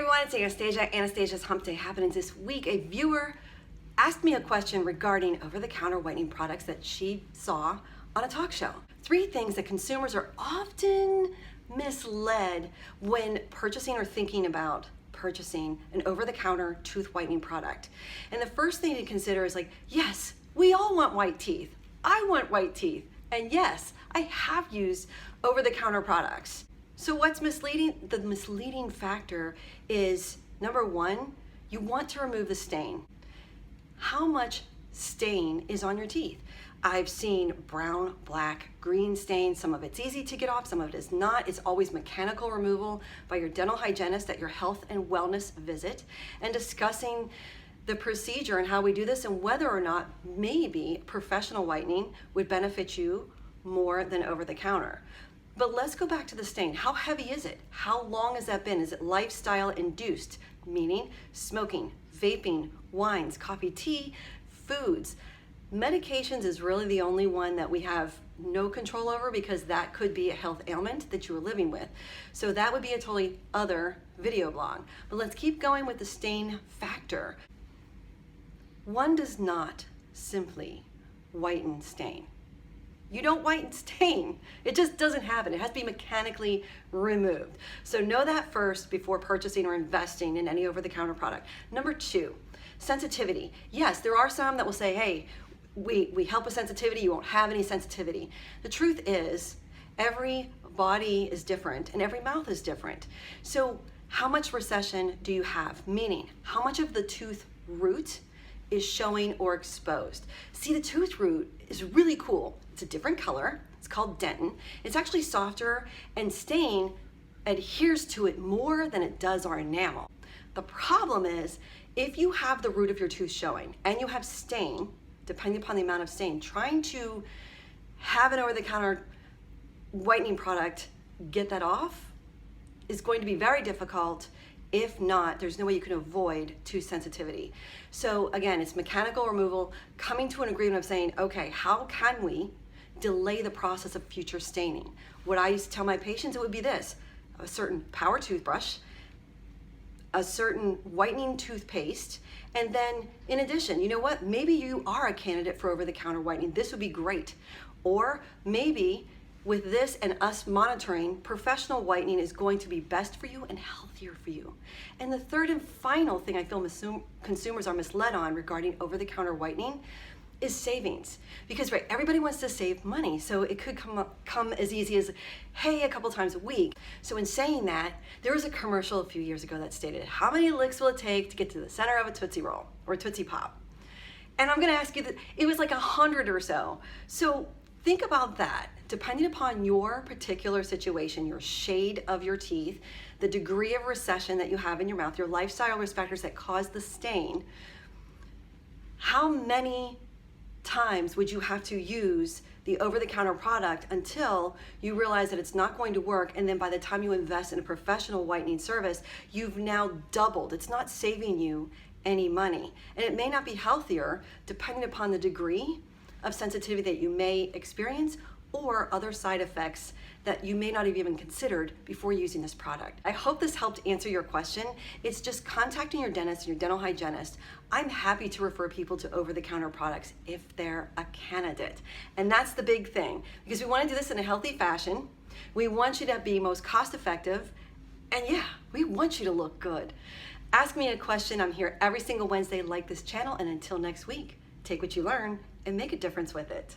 everyone, it's Anastasia. Anastasia's Hump Day happening this week. A viewer asked me a question regarding over-the-counter whitening products that she saw on a talk show. 3 things that consumers are often misled when purchasing or thinking about purchasing an over-the-counter tooth whitening product. And the first thing to consider is like, yes, we all want white teeth. I want white teeth. And yes, I have used over-the-counter products. So what's misleading? The misleading factor is, number 1, you want to remove the stain. How much stain is on your teeth? I've seen brown, black, green stains. Some of it's easy to get off, some of it is not. It's always mechanical removal by your dental hygienist at your health and wellness visit, and discussing the procedure and how we do this and whether or not maybe professional whitening would benefit you more than over the counter. But let's go back to the stain. How heavy is it? How long has that been? Is it lifestyle induced? Meaning smoking, vaping, wines, coffee, tea, foods. Medications is really the only one that we have no control over because that could be a health ailment that you are living with. So that would be a totally other video blog. But let's keep going with the stain factor. One does not simply whiten stain. You don't whiten stain. It just doesn't happen. It has to be mechanically removed. So know that first before purchasing or investing in any over-the-counter product. Number 2, sensitivity. Yes, there are some that will say, hey, we help with sensitivity, you won't have any sensitivity. The truth is, every body is different and every mouth is different. So how much recession do you have? Meaning, how much of the tooth root is showing or exposed? See, the tooth root is really cool. It's a different color. It's called dentin. It's actually softer, and stain adheres to it more than it does our enamel. The problem is, if you have the root of your tooth showing and you have stain, depending upon the amount of stain, trying to have an over-the-counter whitening product get that off is going to be very difficult. If not, there's no way you can avoid tooth sensitivity. So again, it's mechanical removal, coming to an agreement of saying, okay, how can we delay the process of future staining? What I used to tell my patients, it would be this: a certain power toothbrush, a certain whitening toothpaste, and then in addition, you know what? Maybe you are a candidate for over-the-counter whitening. This would be great. Or maybe with this and us monitoring, professional whitening is going to be best for you and healthier for you. And the third and final thing I feel consumers are misled on regarding over-the-counter whitening is savings. Because right, everybody wants to save money, so it could come as easy as, hey, a couple times a week. So in saying that, there was a commercial a few years ago that stated, how many licks will it take to get to the center of a Tootsie Roll or Tootsie Pop? And I'm gonna ask you that, it was like 100 or so. So think about that. Depending upon your particular situation, your shade of your teeth, the degree of recession that you have in your mouth, your lifestyle risk factors that cause the stain, how many times would you have to use the over-the-counter product until you realize that it's not going to work, and then by the time you invest in a professional whitening service, you've now doubled. It's not saving you any money. And it may not be healthier depending upon the degree of sensitivity that you may experience or other side effects that you may not have even considered before using this product. I hope this helped answer your question. It's just contacting your dentist and your dental hygienist. I'm happy to refer people to over-the-counter products if they're a candidate. And that's the big thing, because we want to do this in a healthy fashion. We want you to be most cost-effective, and yeah, we want you to look good. Ask me a question. I'm here every single Wednesday. Like this channel, and until next week, take what you learn and make a difference with it.